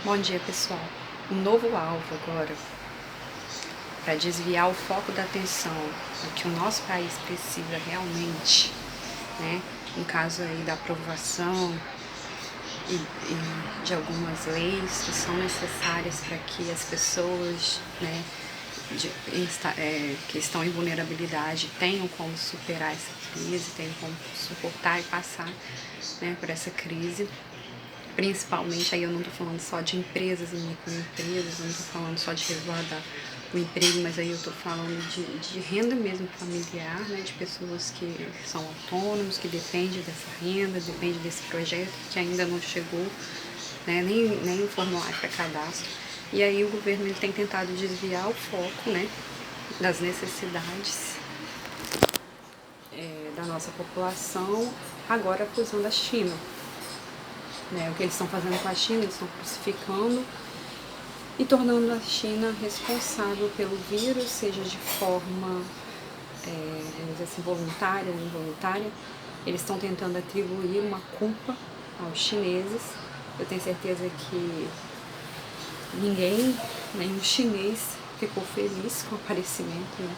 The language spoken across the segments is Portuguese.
Bom dia, pessoal. Um novo alvo agora para desviar o foco da atenção do que o nosso país precisa realmente, né? No caso aí da aprovação e de algumas leis que são necessárias para que as pessoas, né, que estão em vulnerabilidade tenham como superar essa crise, tenham como suportar e passar, né, por essa crise. Principalmente, aí eu não estou falando só de empresas e microempresas, não estou falando só de resguardar o emprego, mas aí eu estou falando de renda mesmo familiar, né, de pessoas que são autônomos, que dependem dessa renda, dependem desse projeto, que ainda não chegou, né, nem o formulário para cadastro. E aí o governo ele tem tentado desviar o foco, né, das necessidades da nossa população, agora acusando a China. O que eles estão fazendo com a China, eles estão crucificando e tornando a China responsável pelo vírus, seja de forma, vamos dizer assim, voluntária ou involuntária. Eles estão tentando atribuir uma culpa aos chineses. Eu tenho certeza que nenhum chinês ficou feliz com o aparecimento, né,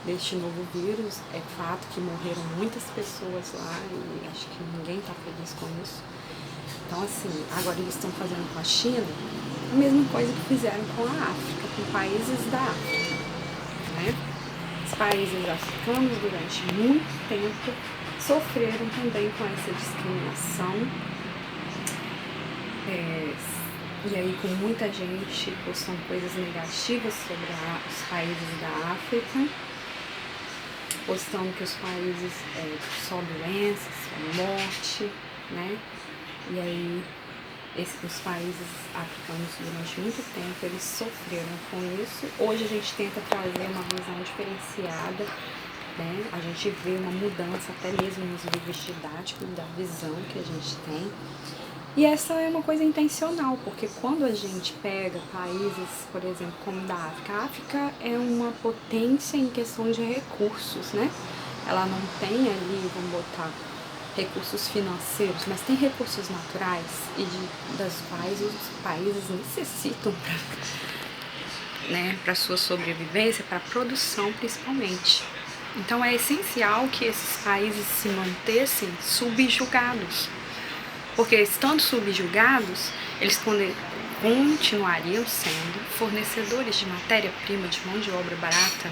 deste novo vírus. É fato que morreram muitas pessoas lá e acho que ninguém está feliz com isso. Então, assim, agora eles estão fazendo com a China a mesma coisa que fizeram com a África, com países da África, né? Os países africanos, durante muito tempo, sofreram também com essa discriminação. E aí, com muita gente postando coisas negativas sobre os países da África, postando que os países só doenças, só morte, né? E aí, os países africanos, durante muito tempo, eles sofreram com isso. Hoje a gente tenta trazer uma visão diferenciada, né? A gente vê uma mudança até mesmo nos livros didáticos da visão que a gente tem. E essa é uma coisa intencional, porque quando a gente pega países, por exemplo, como da África, a África é uma potência em questão de recursos, né? Ela não tem ali, vamos botar, recursos financeiros, mas tem recursos naturais e das quais os países necessitam para sua sobrevivência, para a produção principalmente. Então é essencial que esses países se mantessem subjugados, porque estando subjugados, eles continuariam sendo fornecedores de matéria-prima, de mão de obra barata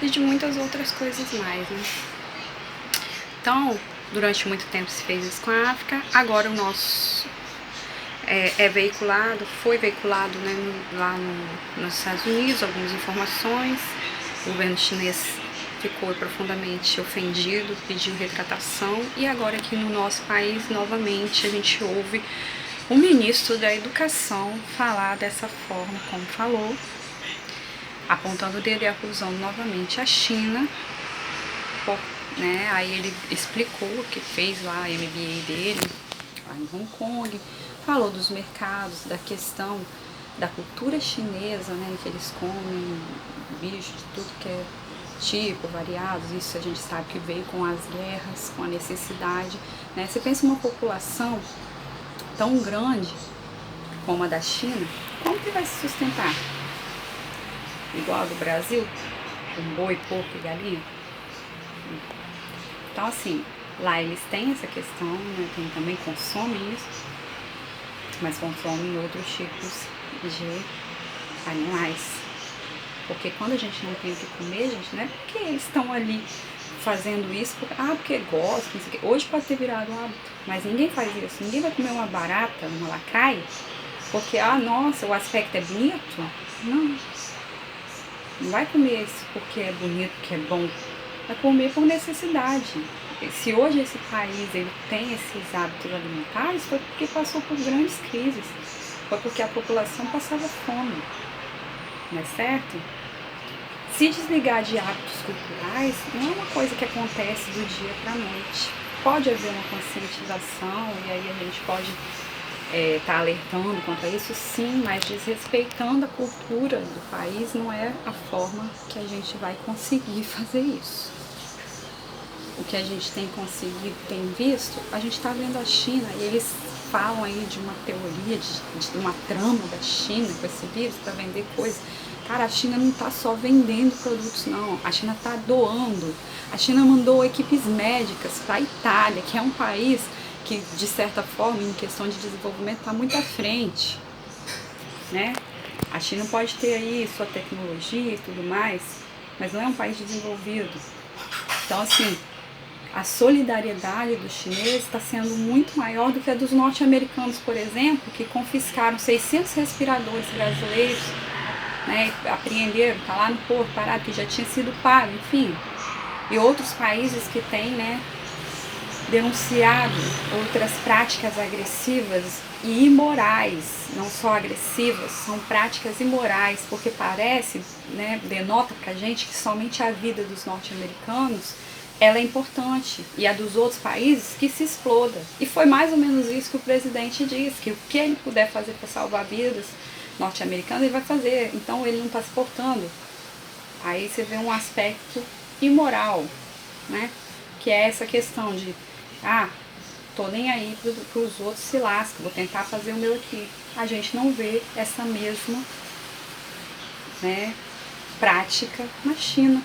e de muitas outras coisas mais, né? Então, durante muito tempo se fez isso com a África, agora o nosso foi veiculado, né, lá nos Estados Unidos, algumas informações. O governo chinês ficou profundamente ofendido, pediu retratação, e agora aqui no nosso país, novamente, a gente ouve o ministro da Educação falar dessa forma como falou, apontando o dedo e acusando novamente a China, né? Aí ele explicou o que fez lá a MBA dele, lá em Hong Kong, falou dos mercados, da questão da cultura chinesa, né? Que eles comem bicho de tudo que é tipo, variados. Isso a gente sabe que veio com as guerras, com a necessidade, né? Você pensa uma população tão grande como a da China, como que vai se sustentar? Igual a do Brasil, com boi, porco e galinha? Então, assim, lá eles têm essa questão, né? Também consomem isso, mas consomem outros tipos de animais. Porque quando a gente não tem o que comer, gente, não é porque eles estão ali fazendo isso, porque gostam, não sei o quê. Hoje pode ter virado um hábito, mas ninguém faz isso. Ninguém vai comer uma barata, uma lacraia, porque, nossa, o aspecto é bonito. Não vai comer isso porque é bonito, porque é bom. Vai comer por necessidade. Se hoje esse país ele tem esses hábitos alimentares, foi porque passou por grandes crises. Foi porque a população passava fome. Não é certo? Se desligar de hábitos culturais não é uma coisa que acontece do dia para a noite. Pode haver uma conscientização e aí a gente pode estar alertando contra isso, sim, mas desrespeitando a cultura do país não é a forma que a gente vai conseguir fazer isso. O que a gente tem conseguido, tem visto, a gente está vendo a China e eles falam aí de uma teoria, de uma trama da China com esse vírus para vender coisa. Cara, a China não está só vendendo produtos, não. A China está doando. A China mandou equipes médicas para a Itália, que é um país que, de certa forma, em questão de desenvolvimento, está muito à frente, né? A China pode ter aí sua tecnologia e tudo mais, mas não é um país desenvolvido. Então, assim, a solidariedade dos chineses está sendo muito maior do que a dos norte-americanos, por exemplo, que confiscaram 600 respiradores brasileiros, né, apreenderam, tá lá no porto parado, que já tinha sido pago, enfim. E outros países que têm, né, denunciado outras práticas agressivas e imorais, não só agressivas, são práticas imorais, porque parece, né, denota pra gente que somente a vida dos norte-americanos ela é importante, e a dos outros países que se exploda. E foi mais ou menos isso que o presidente disse, que o que ele puder fazer para salvar vidas norte-americanas, ele vai fazer. Então ele não está se portando. Aí você vê um aspecto imoral, né? Que é essa questão de, tô nem aí para os outros, se lasca, vou tentar fazer o meu aqui. A gente não vê essa mesma, né, prática na China.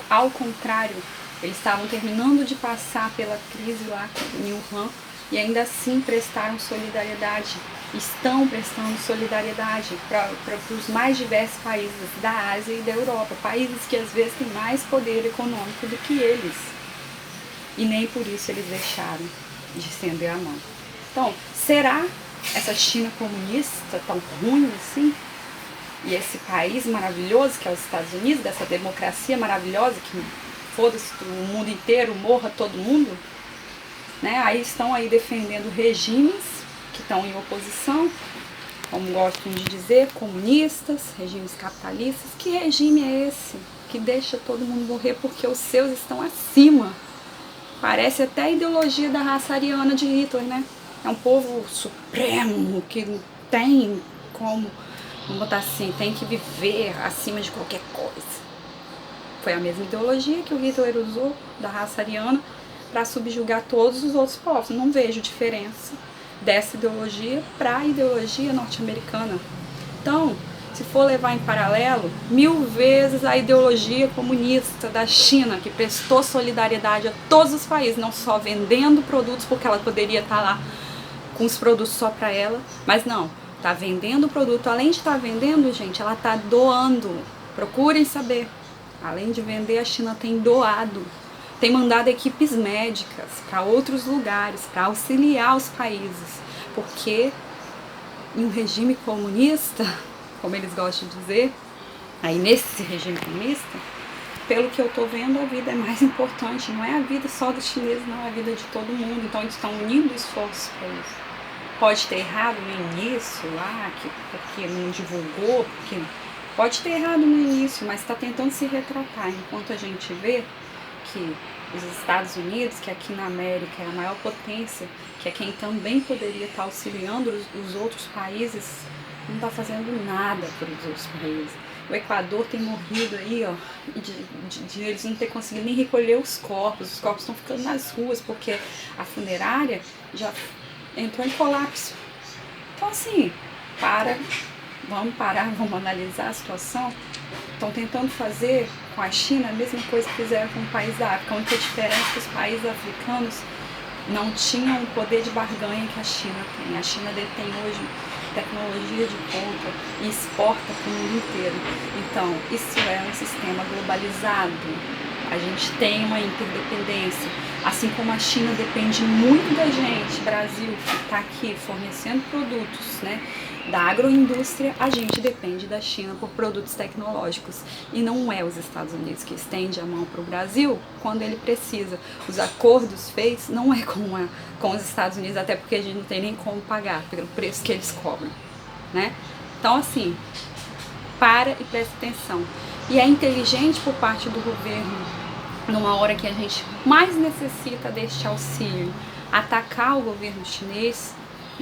Ao contrário, eles estavam terminando de passar pela crise lá em Wuhan e ainda assim prestaram solidariedade, estão prestando solidariedade para os mais diversos países da Ásia e da Europa, países que às vezes têm mais poder econômico do que eles. E nem por isso eles deixaram de estender a mão. Então, será essa China comunista tão ruim assim? E esse país maravilhoso que é os Estados Unidos, dessa democracia maravilhosa que foda-se o mundo inteiro, morra todo mundo, né? Aí estão aí defendendo regimes que estão em oposição, como gostam de dizer, comunistas, regimes capitalistas. Que regime é esse que deixa todo mundo morrer porque os seus estão acima? Parece até a ideologia da raça ariana de Hitler, né? É um povo supremo que não tem como, vamos botar assim, tem que viver acima de qualquer coisa. Foi a mesma ideologia que o Hitler usou, da raça ariana, para subjugar todos os outros povos. Não vejo diferença dessa ideologia para a ideologia norte-americana. Então, se for levar em paralelo, 1000 vezes a ideologia comunista da China, que prestou solidariedade a todos os países, não só vendendo produtos, porque ela poderia estar lá com os produtos só para ela, mas não, está vendendo o produto. Além de estar vendendo, gente, ela está doando. Procurem saber. Além de vender, a China tem doado, tem mandado equipes médicas para outros lugares, para auxiliar os países. Porque em um regime comunista, como eles gostam de dizer, aí nesse regime comunista, pelo que eu estou vendo, a vida é mais importante. Não é a vida só dos chineses, não, é a vida de todo mundo. Então eles estão unindo esforços para isso. Pode ter errado no início lá, porque não divulgou, porque... Pode ter errado no início, mas está tentando se retratar, enquanto a gente vê que os Estados Unidos, que aqui na América é a maior potência, que é quem também poderia estar auxiliando os outros países, não está fazendo nada para os outros países. O Equador tem morrido aí, ó, de eles não ter conseguido nem recolher os corpos estão ficando nas ruas, porque a já entrou em colapso. Então assim, vamos parar, vamos analisar a situação. Estão tentando fazer com a China a mesma coisa que fizeram com o país da África. A única diferença é que os países africanos não tinham o poder de barganha que a China tem. A China detém hoje tecnologia de ponta e exporta para o mundo inteiro. Então, isso é um sistema globalizado. A gente tem uma interdependência. Assim como a China depende muito da gente, Brasil, que está aqui fornecendo produtos, né, da agroindústria, a gente depende da China por produtos tecnológicos. E não é os Estados Unidos que estende a mão para o Brasil quando ele precisa. Os acordos feitos não é com os Estados Unidos, até porque a gente não tem nem como pagar pelo preço que eles cobram, né? Então, assim, para e presta atenção. E é inteligente por parte do governo, numa hora que a gente mais necessita deste auxílio, atacar o governo chinês.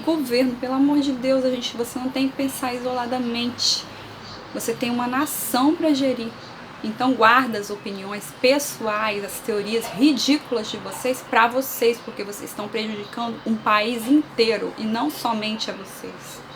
Governo, pelo amor de Deus, você não tem que pensar isoladamente. Você tem uma nação para gerir. Então guarda as opiniões pessoais, as teorias ridículas de vocês para vocês, porque vocês estão prejudicando um país inteiro e não somente a vocês.